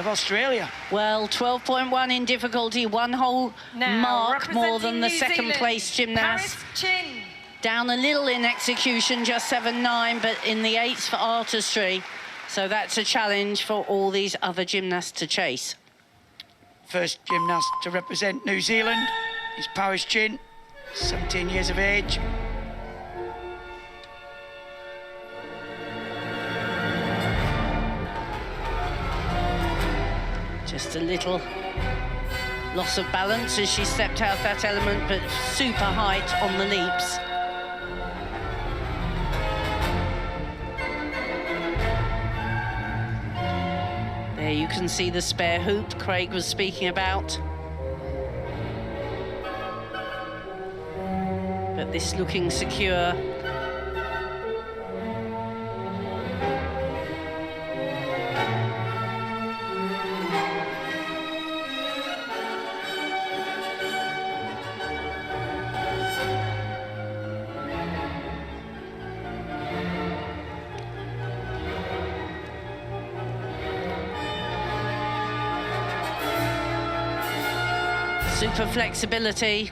of Australia. Well, 12.1 in difficulty, one whole mark more than the second place gymnast. Down a little in execution, just 7.9, but in the 8s for artistry. So that's a challenge for all these other gymnasts to chase. First gymnast to represent New Zealand is Paris Chin, 17 years of age. Just a little loss of balance as she stepped out that element, but super height on the leaps. There you can see the spare hoop Craig was speaking about. But this looking secure. Super flexibility.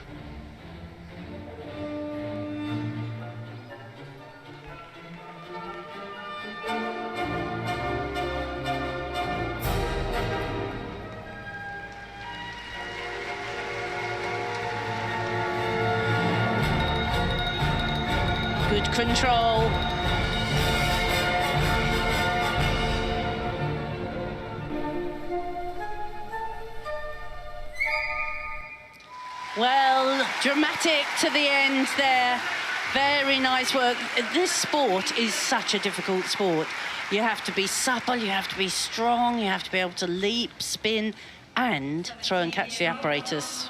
Good control. Well, dramatic to the end there. Very nice work. This sport is such a difficult sport. You have to be supple, you have to be strong, you have to be able to leap, spin, and throw and catch the apparatus.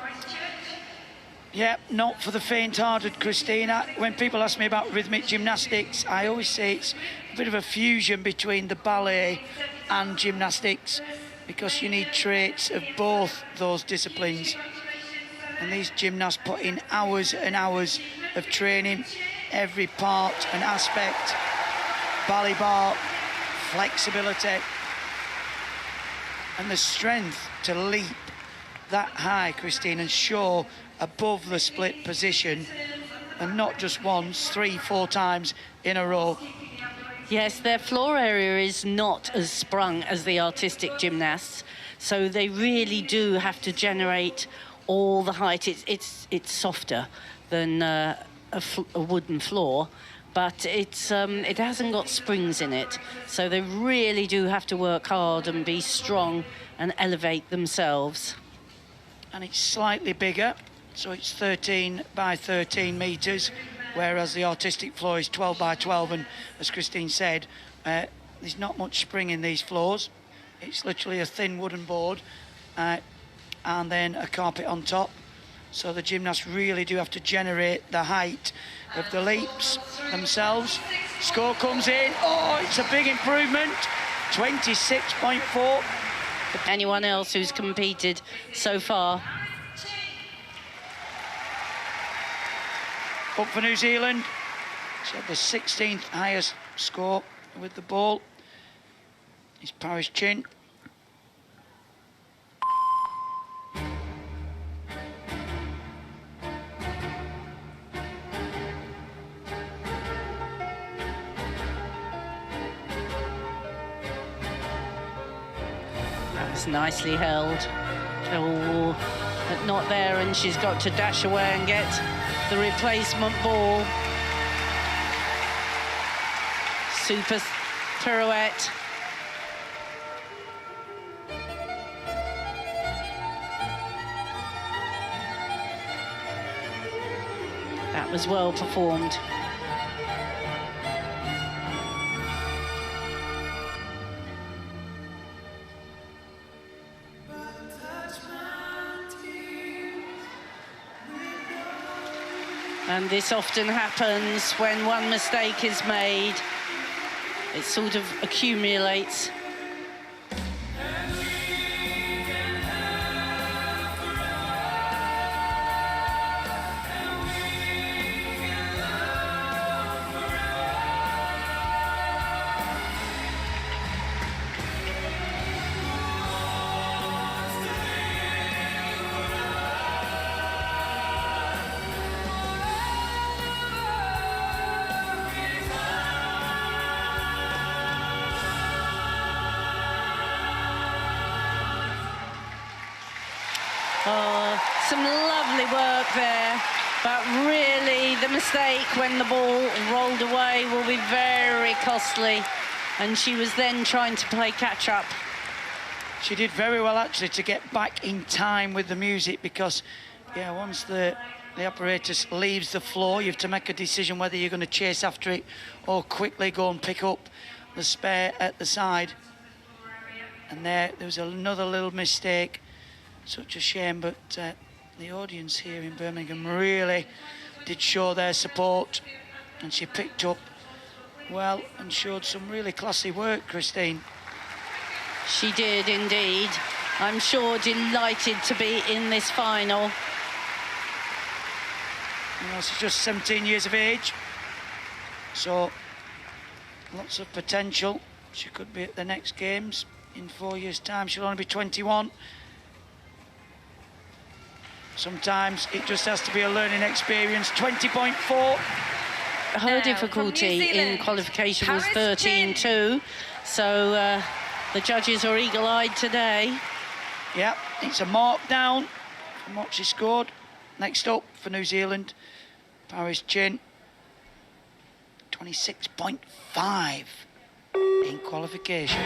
Yeah, not for the faint-hearted, Christina. When people ask me about rhythmic gymnastics, I always say it's a bit of a fusion between the ballet and gymnastics, because you need traits of both those disciplines. And these gymnasts put in hours and hours of training, every part and aspect, ballet bar, flexibility, and the strength to leap that high, Christine, and show above the split position, and not just once, 3, 4 times in a row. Yes, their floor area is not as sprung as the artistic gymnasts, so they really do have to generate all the height. It's softer than a wooden floor, but it hasn't got springs in it, so they really do have to work hard and be strong and elevate themselves. And it's slightly bigger, so it's 13 by 13 metres, whereas the artistic floor is 12 by 12, and as Christine said, there's not much spring in these floors. It's literally a thin wooden board, and then a carpet on top. So the gymnasts really do have to generate the height of the leaps themselves. Score comes in. Oh, it's a big improvement. 26.4. Anyone else who's competed so far? Up for New Zealand. So the 16th highest score with the ball is Paris Chin. That's nicely held. Oh, but not there, and she's got to dash away and get the replacement ball. Super pirouette. That was well performed. And this often happens when one mistake is made. It sort of accumulates. Oh, some lovely work there. But really, the mistake when the ball rolled away will be very costly. And she was then trying to play catch-up. She did very well, actually, to get back in time with the music because, yeah, once the apparatus leaves the floor, you have to make a decision whether you're going to chase after it or quickly go and pick up the spare at the side. And there was another little mistake. Such a shame, but the audience here in Birmingham really did show their support, and she picked up well and showed some really classy work, Christine. She did indeed. I'm sure delighted to be in this final. You know, she's just 17 years of age, so lots of potential. She could be at the next games in 4 years' time. She'll only be 21. Sometimes it just has to be a learning experience. 20.4. Her difficulty in qualification was 13.2, so the judges are eagle-eyed today. Yeah, it's a mark down from what she scored. Next up for New Zealand, Paris Chin, 26.5 in qualification.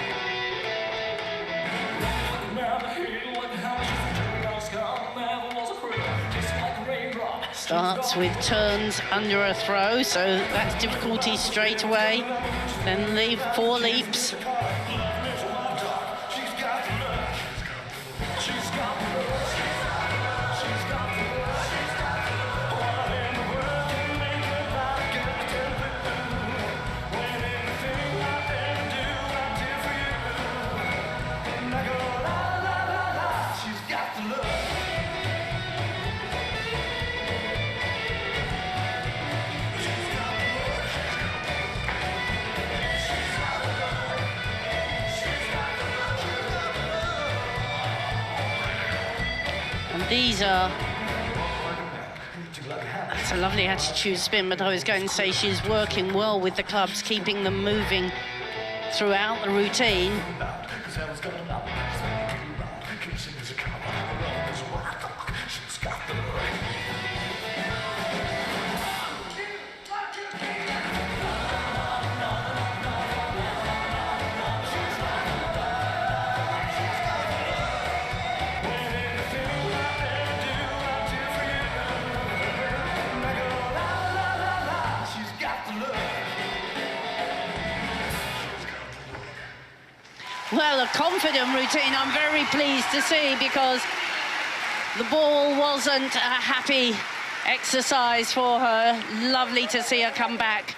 Starts with turns under a throw, so that's difficulty straight away. Then the 4 leaps. These are... That's a lovely attitude spin, but I was going to say she's working well with the clubs, keeping them moving throughout the routine. Well, a confident routine, I'm very pleased to see, because the ball wasn't a happy exercise for her. Lovely to see her come back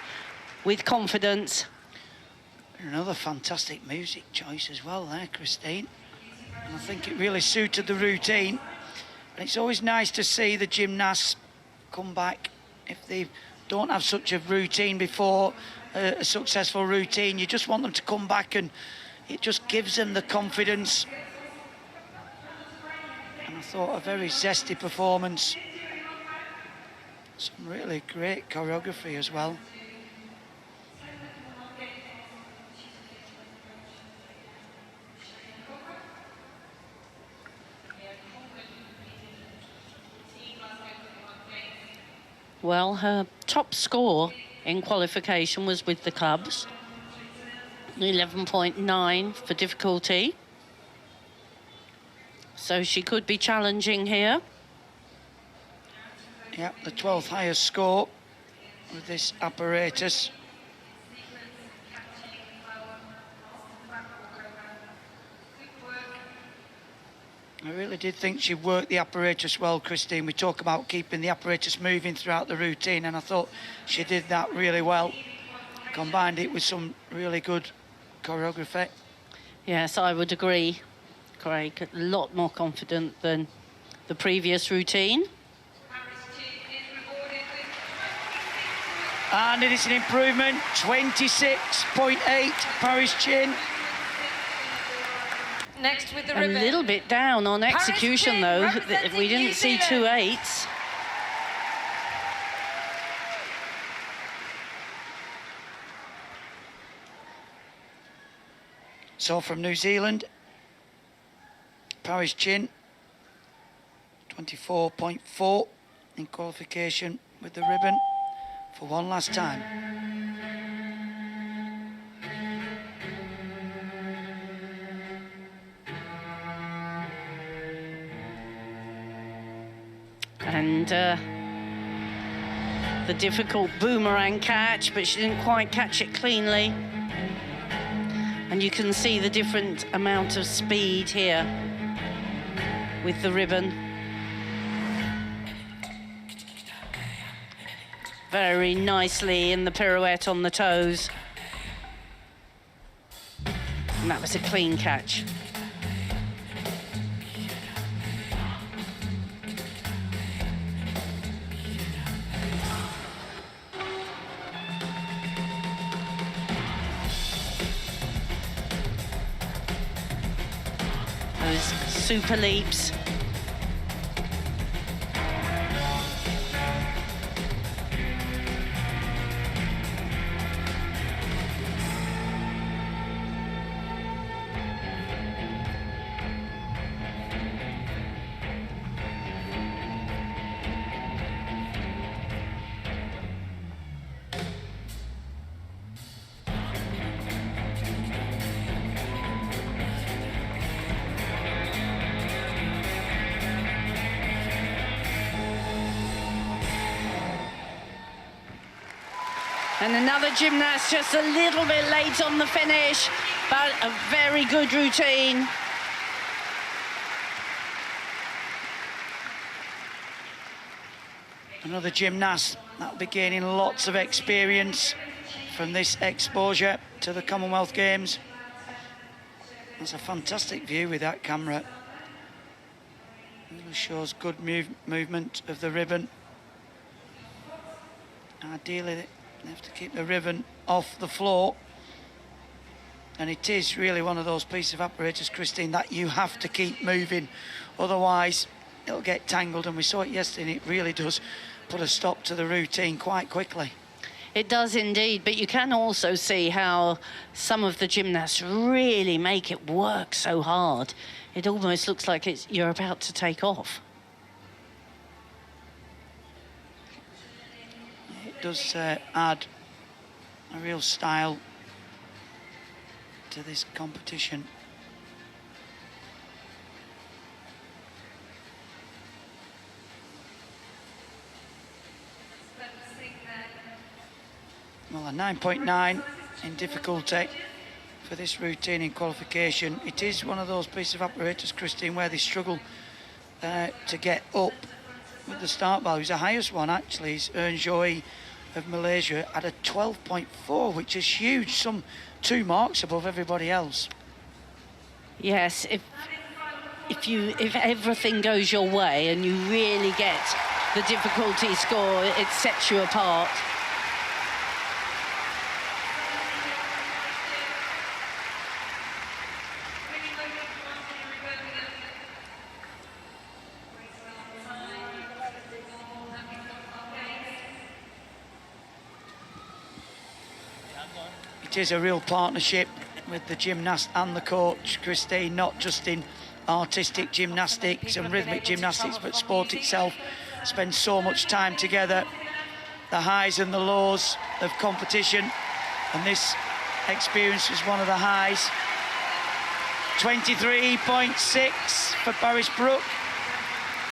with confidence. Another fantastic music choice as well there, Christine. And I think it really suited the routine. And it's always nice to see the gymnasts come back if they don't have such a routine before, a successful routine. You just want them to come back, and it just gives them the confidence. And I thought a very zesty performance. Some really great choreography as well. Well, her top score in qualification was with the Cubs. 11.9 for difficulty. So she could be challenging here. Yeah, the 12th highest score with this apparatus. I really did think she worked the apparatus well, Christine. We talk about keeping the apparatus moving throughout the routine, and I thought she did that really well. Combined it with some really good choreography. Yes, I would agree, Craig. A lot more confident than the previous routine. And it is an improvement, 26.8, Paris Chin. Next with the A ribbon. little bit down on execution, Chin, though. representing We didn't New see Zealand. 2 8s. So from New Zealand, Paris Chin, 24.4 in qualification with the ribbon for one last time. And the difficult boomerang catch, but she didn't quite catch it cleanly. And you can see the different amount of speed here with the ribbon. Very nicely in the pirouette on the toes. And that was a clean catch. Those super leaps. And another gymnast just a little bit late on the finish, but a very good routine. Another gymnast that'll be gaining lots of experience from this exposure to the Commonwealth Games. That's a fantastic view with that camera. It shows good movement of the ribbon. Ideally, they have to keep the ribbon off the floor. And it is really one of those pieces of apparatus, Christine, that you have to keep moving. Otherwise, it'll get tangled. And we saw it yesterday, and it really does put a stop to the routine quite quickly. It does indeed, but you can also see how some of the gymnasts really make it work so hard. It almost looks like you're about to take off. It does add a real style to this competition. Well, a 9.9 in difficulty for this routine in qualification. It is one of those pieces of apparatus, Christine, where they struggle to get up with the start values. The highest one actually is Joy of Malaysia at a 12.4, which is huge, some 2 marks above everybody else. Yes, if everything goes your way and you really get the difficulty score, it sets you apart. It is a real partnership with the gymnast and the coach, Christine, not just in artistic gymnastics and rhythmic gymnastics, but sport itself. Spend so much time together, the highs and the lows of competition, and this experience was one of the highs. 23.6 for Brooke.